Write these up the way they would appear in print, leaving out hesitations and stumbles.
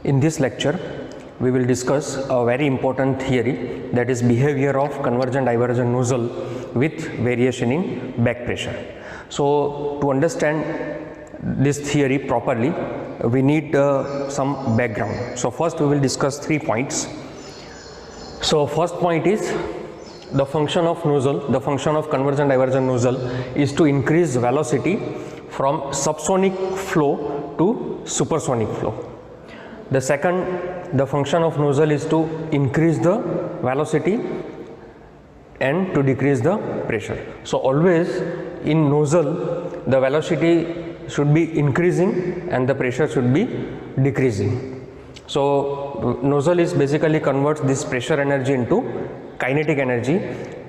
In this lecture, we will discuss a very important theory, that is behavior of convergent divergent nozzle with variation in back pressure. So, to understand this theory properly, we need some background. So, first we will discuss 3 points. So, first point is the function of nozzle, the function of convergent divergent nozzle is to increase velocity from subsonic flow to supersonic flow. The second, the function of nozzle is to increase the velocity and to decrease the pressure. So, always in nozzle the velocity should be increasing and the pressure should be decreasing. So, nozzle is basically converts this pressure energy into kinetic energy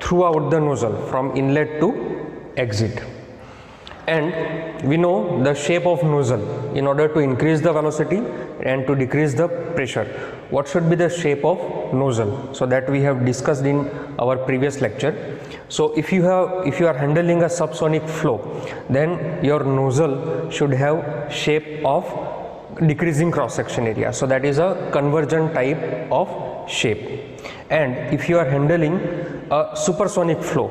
throughout the nozzle from inlet to exit. And we know the shape of nozzle in order to increase the velocity and to decrease the pressure. What should be the shape of nozzle? So that we have discussed in our previous lecture. So if you are handling a subsonic flow, then your nozzle should have shape of decreasing cross section area. So that is a convergent type of shape. And if you are handling a supersonic flow,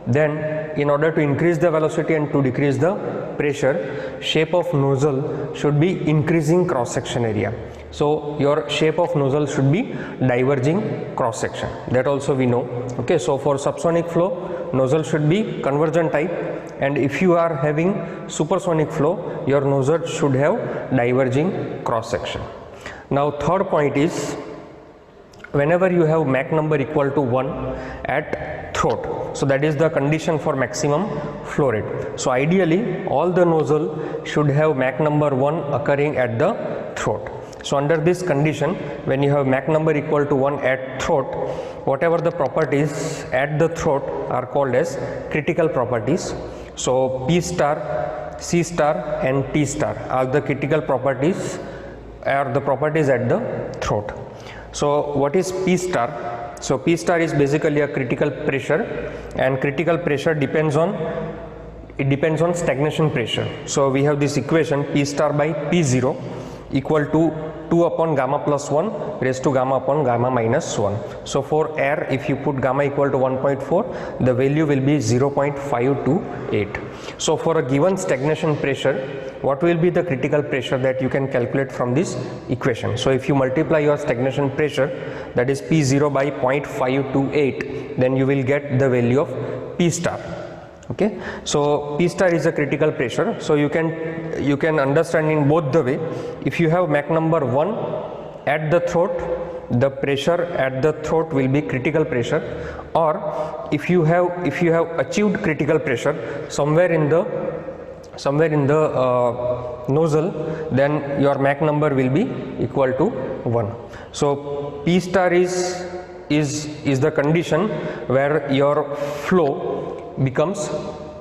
then in order to increase the velocity and to decrease the pressure, shape of nozzle should be increasing cross section area. So your shape of nozzle should be diverging cross section, that also we know. Okay, so for subsonic flow, nozzle should be convergent type, and if you are having supersonic flow, your nozzle should have diverging cross section. Now third point is, whenever you have Mach number equal to 1 at throat, so that is the condition for maximum flow rate. So ideally all the nozzle should have Mach number 1 occurring at the throat. So under this condition, when you have Mach number equal to 1 at throat, whatever the properties at the throat are called as critical properties. So P star, C star and T star are the critical properties, are the properties at the throat. So what is P star? So P star is basically a critical pressure, and critical pressure depends on stagnation pressure. So we have this equation P star by P0 equal to 2 upon gamma plus 1 raised to gamma upon gamma minus 1. So for air, if you put gamma equal to 1.4, the value will be 0.528. So for a given stagnation pressure, what will be the critical pressure that you can calculate from this equation? So if you multiply your stagnation pressure, that is P0 by 0.528, then you will get the value of P star. Okay, so P star is a critical pressure. So you can understand in both the way. If you have Mach number 1 at the throat, the pressure at the throat will be critical pressure, or if you have achieved critical pressure somewhere in the nozzle, then your Mach number will be equal to 1. So P star is the condition where your flow becomes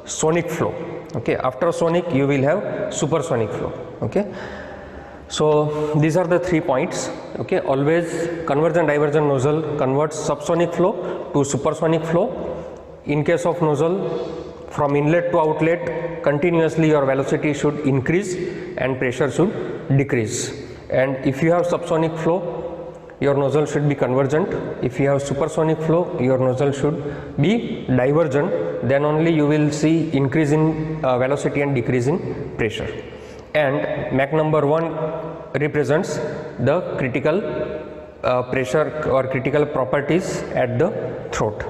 sonic flow. Okay, after sonic you will have supersonic flow. Okay, so these are the 3 points. Okay, always convergent divergent nozzle converts subsonic flow to supersonic flow. In case of nozzle, from inlet to outlet, continuously your velocity should increase and pressure should decrease. And if you have subsonic flow, your nozzle should be convergent. If you have supersonic flow, your nozzle should be divergent. Then only you will see increase in velocity and decrease in pressure. And Mach number 1 represents the critical pressure or critical properties at the throat.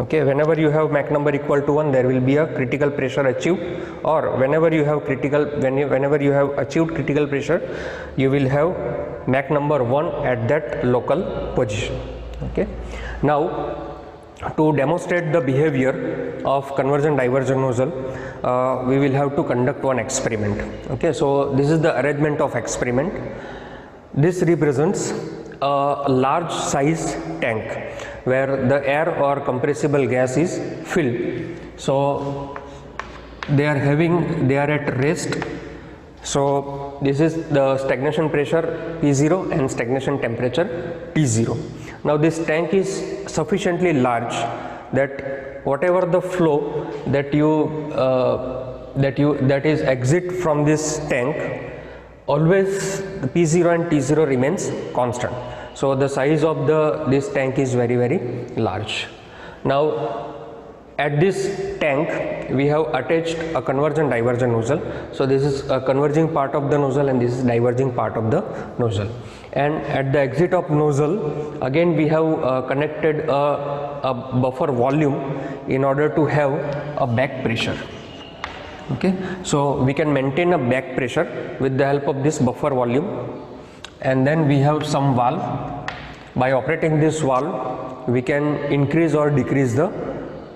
Okay, whenever you have Mach number equal to 1, there will be a critical pressure achieved, or whenever you have achieved critical pressure, you will have Mach number 1 at that local position. Okay, now to demonstrate the behavior of convergent divergent nozzle, we will have to conduct one experiment. Okay, so this is the arrangement of experiment. This represents a large size tank where the air or compressible gas is filled. So they are at rest. So this is the stagnation pressure P0 and stagnation temperature T0. Now this tank is sufficiently large that whatever the flow that is exit from this tank, always the P0 and T0 remains constant. So the size of this tank is very large. Now at this tank we have attached a convergent divergent nozzle. So this is a converging part of the nozzle and this is diverging part of the nozzle. And at the exit of nozzle again we have connected a buffer volume in order to have a back pressure. Okay, so we can maintain a back pressure with the help of this buffer volume. And then we have some valve. By operating this valve we can increase or decrease the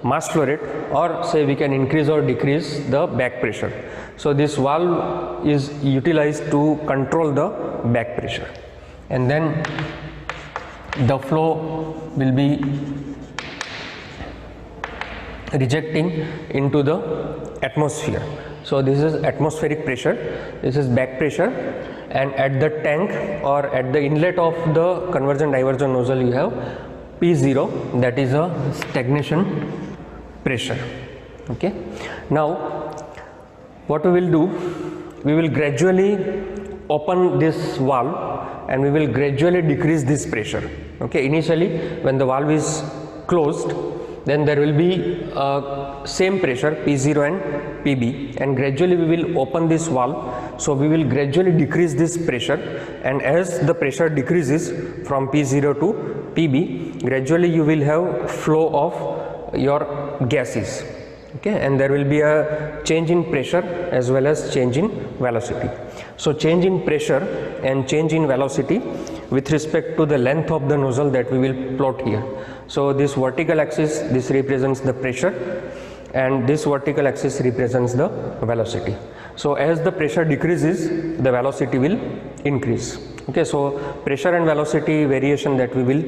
mass flow rate, or say we can increase or decrease the back pressure. So this valve is utilized to control the back pressure, and then the flow will be rejecting into the atmosphere. So this is atmospheric pressure, this is back pressure, and at the tank or at the inlet of the convergent divergent nozzle you have P0, that is a stagnation pressure. Okay, now what we will do, we will gradually open this valve and we will gradually decrease this pressure. Okay, initially when the valve is closed, then there will be same pressure P0 and PB, and gradually we will open this valve. So we will gradually decrease this pressure, and as the pressure decreases from P0 to PB, gradually you will have flow of your gases. Okay, and there will be a change in pressure as well as change in velocity. So change in pressure and change in velocity with respect to the length of the nozzle that we will plot here. So this vertical axis, this represents the pressure, and this vertical axis represents the velocity. So as the pressure decreases, the velocity will increase. Okay, so pressure and velocity variation that we will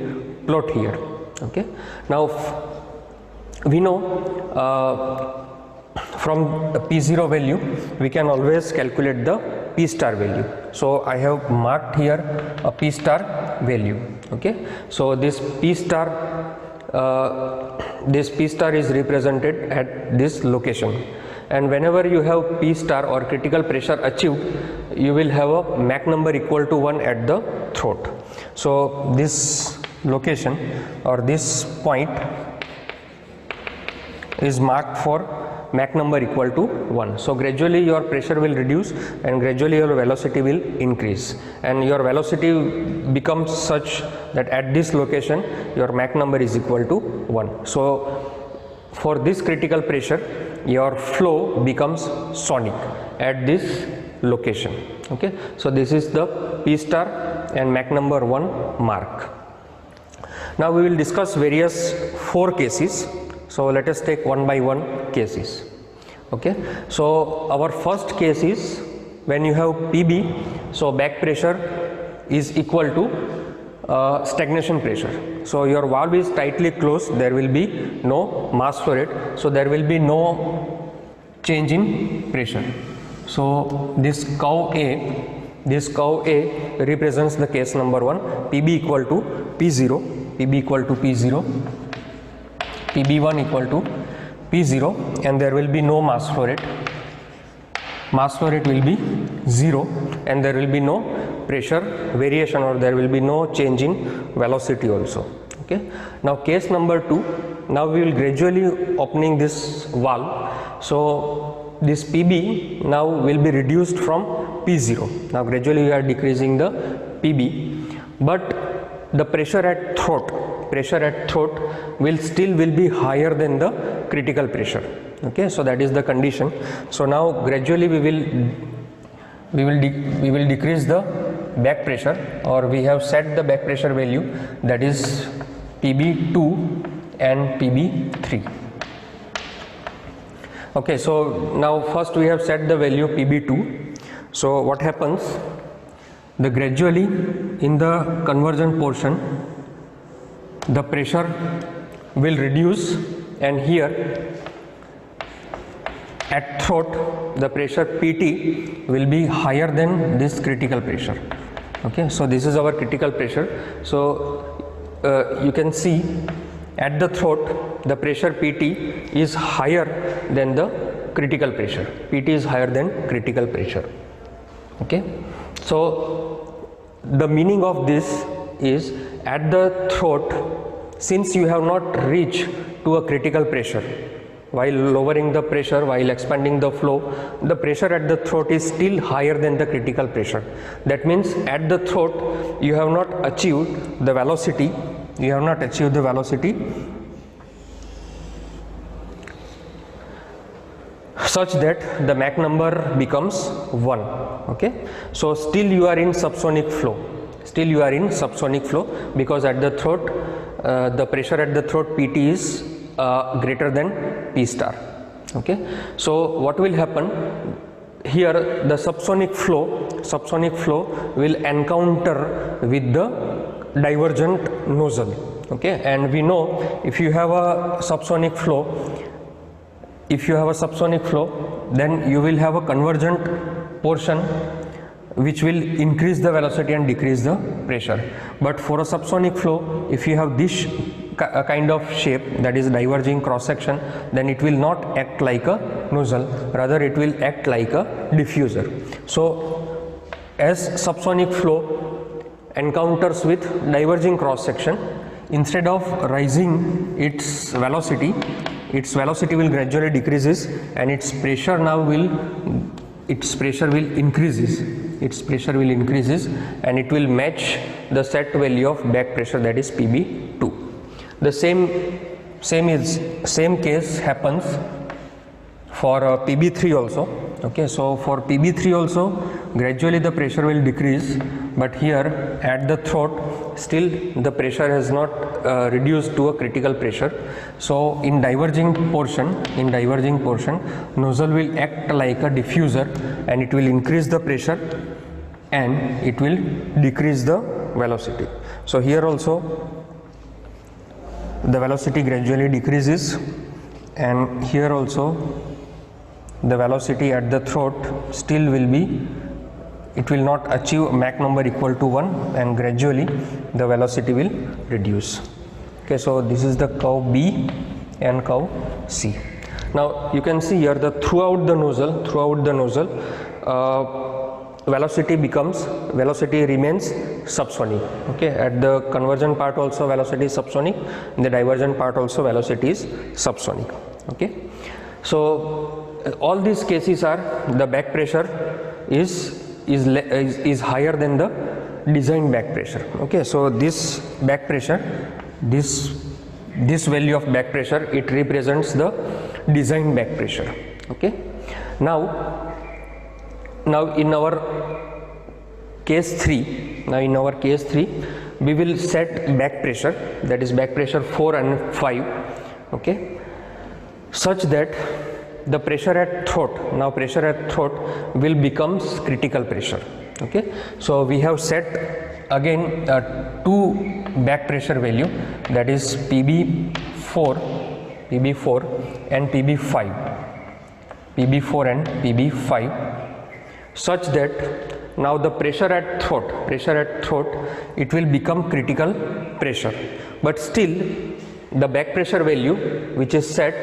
plot here. Okay, now we know from the P0 value we can always calculate the P star value. So I have marked here a P star value. Okay, so this P star is represented at this location, and whenever you have P star or critical pressure achieved, you will have a Mach number equal to 1 at the throat. So this location or this point is marked for Mach number equal to 1. So gradually your pressure will reduce and gradually your velocity will increase, and your velocity becomes such that at this location your Mach number is equal to 1. So for this critical pressure your flow becomes sonic at this location. Okay, so this is the P star and Mach number 1 mark. Now we will discuss various 4 cases. So let us take one by one cases. Okay, so our first case is when you have PB, so back pressure is equal to stagnation pressure. So your valve is tightly closed, there will be no mass flow rate, so there will be no change in pressure. So this curve A represents the case number 1, PB equal to P0, PB equal to P0, PB1 equal to P0, and there will be no mass flow rate. Mass flow rate will be 0, and there will be no pressure variation, or there will be no change in velocity also. Okay, now case number 2, now we will gradually opening this valve. So this PB now will be reduced from P0. Now gradually we are decreasing the PB, but the pressure at throat will be higher than the critical pressure. Okay, so that is the condition. So now gradually we will decrease the back pressure, or we have set the back pressure value, that is PB2 and PB3. Okay, so now first we have set the value PB2. So what happens, the gradually in the convergent portion the pressure will reduce, and here at throat the pressure PT will be higher than this critical pressure. Okay, so this is our critical pressure. So you can see at the throat the pressure PT is higher than the critical pressure. PT is higher than critical pressure. Okay, So the meaning of this is, at the throat, since you have not reached to a critical pressure, while lowering the pressure, while expanding the flow, the pressure at the throat is still higher than the critical pressure. That means at the throat you have not achieved the velocity, such that the Mach number becomes 1. Okay, so still you are in subsonic flow, because at the throat the pressure at the throat Pt is greater than P star. Okay, so what will happen here, the subsonic flow will encounter with the divergent nozzle. Okay, and we know if you have a subsonic flow, then you will have a convergent portion which will increase the velocity and decrease the pressure. But for a subsonic flow, if you have this kind of shape, that is diverging cross section, then it will not act like a nozzle, rather it will act like a diffuser. So as subsonic flow encounters with diverging cross section, instead of rising its velocity will gradually decreases, and its pressure will increases, and it will match the set value of back pressure, that is PB2. The same case happens for PB3 also. Okay, so for PB3 also gradually the pressure will decrease, but here at the throat still the pressure has not reduced to a critical pressure. So in diverging portion nozzle will act like a diffuser, and it will increase the pressure and it will decrease the velocity. So here also the velocity gradually decreases, and here also the velocity at the throat still will be, it will not achieve Mach number equal to 1, and gradually the velocity will reduce. Okay, so this is the curve B and curve C. Now you can see here the throughout the nozzle velocity remains subsonic. Okay, at the convergent part also velocity is subsonic, in the divergent part also velocity is subsonic. Okay, so all these cases are the back pressure is higher than the design back pressure. Okay, so this back pressure, this value of back pressure, it represents the design back pressure. Okay, now in our case 3, we will set back pressure, that is back pressure 4 and 5. Okay, such that the pressure at throat will becomes critical pressure. Okay, so we have set again two back pressure value, that is PB4 and PB5, such that now the pressure at throat it will become critical pressure, but still the back pressure value which is set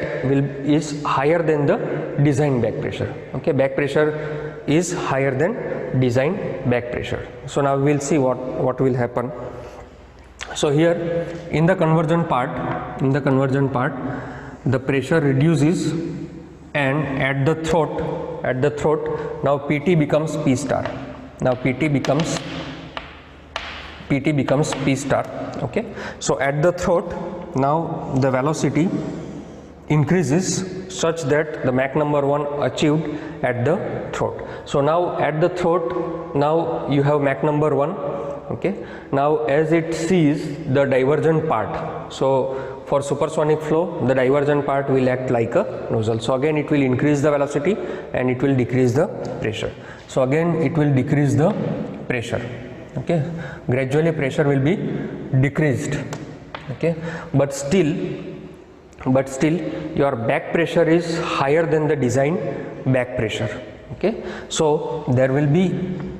is higher than the design back pressure. Okay, back pressure is higher than design back pressure. So now we will see what will happen. So here in the convergent part the pressure reduces, and at the throat now PT becomes P star. Okay, so at the throat now the velocity increases such that the Mach number 1 achieved at the throat. So now at the throat now you have Mach number 1. Okay, now as it sees the divergent part, so for supersonic flow the divergent part will act like a nozzle. So again it will increase the velocity and it will decrease the pressure. So again it will decrease the pressure. Okay, gradually pressure will be decreased. Okay, but still your back pressure is higher than the design back pressure. Okay, so there will be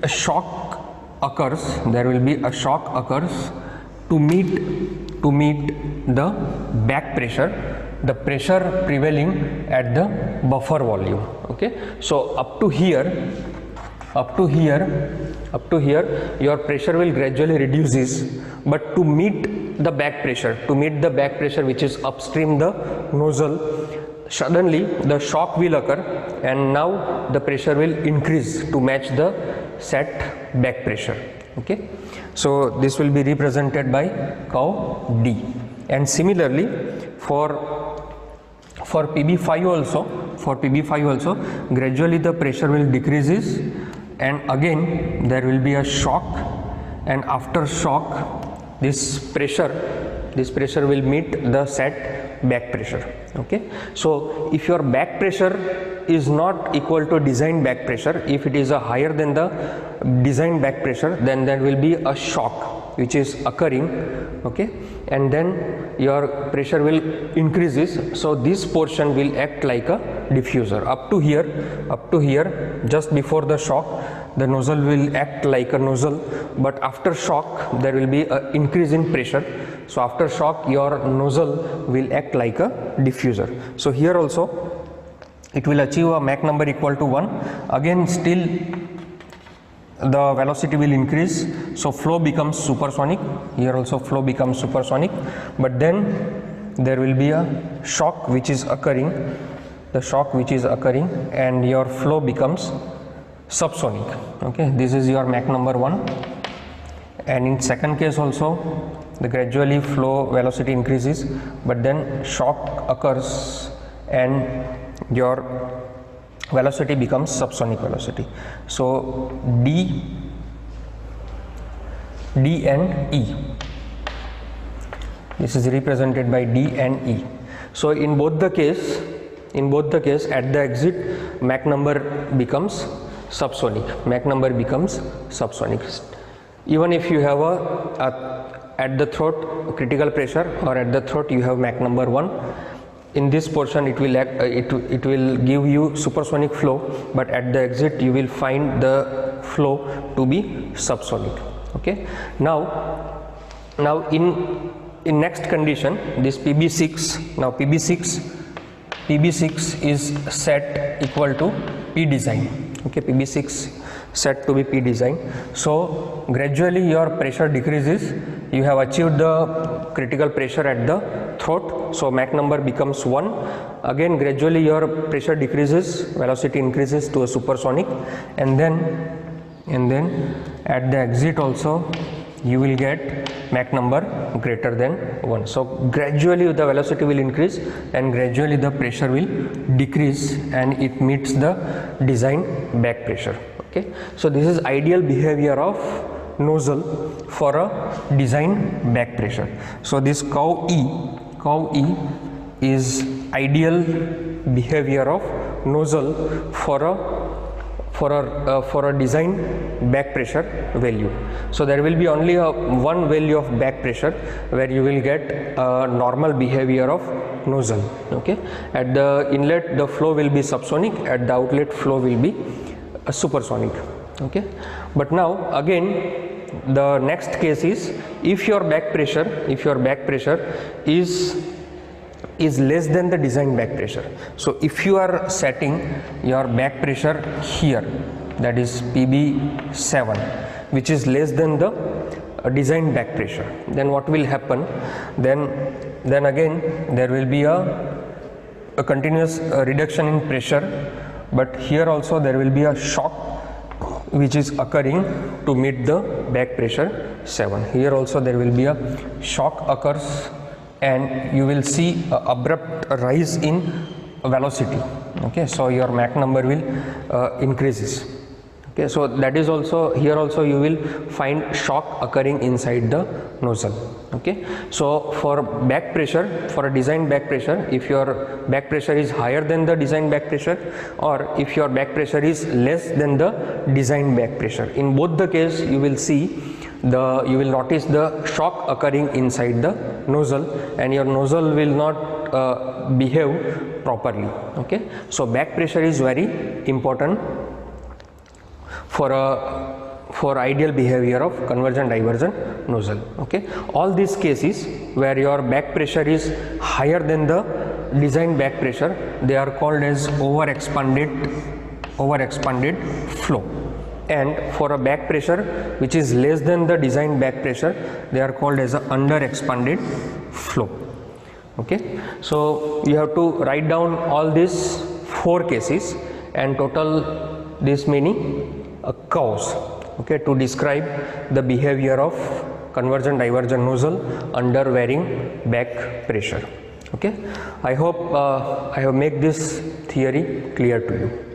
a shock occurs to meet the back pressure, the pressure prevailing at the buffer volume. Okay, so up to here up to here your pressure will gradually reduces, but to meet the back pressure which is upstream the nozzle, suddenly the shock will occur and now the pressure will increase to match the set back pressure. Okay, so this will be represented by curve D. And similarly for PB5 also, gradually the pressure will decreases and again there will be a shock, and after shock this pressure will meet the set back pressure. Okay, so if your back pressure is not equal to design back pressure, if it is a higher than the design back pressure, then there will be a shock which is occurring. Okay, and then your pressure will increases, so this portion will act like a diffuser. Up to here just before the shock the nozzle will act like a nozzle, but after shock there will be a increase in pressure, so after shock your nozzle will act like a diffuser. So here also it will achieve a Mach number equal to 1. Again still the velocity will increase, so flow becomes supersonic. Here also flow becomes supersonic, but then there will be a shock which is occurring, and your flow becomes subsonic. Okay, this is your Mach number 1. And in second case also the gradually flow velocity increases, but then shock occurs and your velocity becomes subsonic velocity. So D and E, this is represented by D and E. So in both the case at the exit Mach number becomes subsonic. Even if you have at the throat critical pressure, or at the throat you have Mach number 1, in this portion it will act, it will give you supersonic flow, but at the exit you will find the flow to be subsonic. Okay, now in next condition, this PB6, now PB6 is set equal to P design. Okay, PB6 set to be P design. So gradually your pressure decreases, you have achieved the critical pressure at the throat, so Mach number becomes 1. Again gradually your pressure decreases, velocity increases to a supersonic, and then at the exit also you will get Mach number greater than 1. So gradually the velocity will increase and gradually the pressure will decrease and it meets the design back pressure. Okay, so this is ideal behavior of nozzle for a design back pressure. So this curve E is ideal behavior of nozzle for a design back pressure value. So there will be only one value of back pressure where you will get a normal behavior of nozzle. Okay, at the inlet the flow will be subsonic, at the outlet flow will be supersonic. Okay, but now again the next case is if your back pressure is less than the design back pressure. So if you are setting your back pressure here, that is PB7, which is less than the design back pressure, then what will happen? Then again there will be a continuous reduction in pressure, but here also there will be a shock which is occurring to meet the back pressure 7. Here also there will be a shock occurs and you will see a abrupt rise in velocity. Okay, so your Mach number will increases. Okay, so that is also, here also you will find shock occurring inside the nozzle. Okay, so for back pressure, for a design back pressure, if your back pressure is higher than the design back pressure, or if your back pressure is less than the design back pressure, in both the case you will see you will notice the shock occurring inside the nozzle and your nozzle will not behave properly. Okay, so back pressure is very important for ideal behavior of convergent divergent nozzle. Okay, all these cases where your back pressure is higher than the design back pressure, they are called as over expanded flow. and for a back pressure which is less than the designed back pressure, they are called as a under expanded flow. Okay, so you have to write down all these 4 cases and total this many curves, okay, to describe the behavior of convergent divergent nozzle under varying back pressure. Okay, I hope I have made this theory clear to you.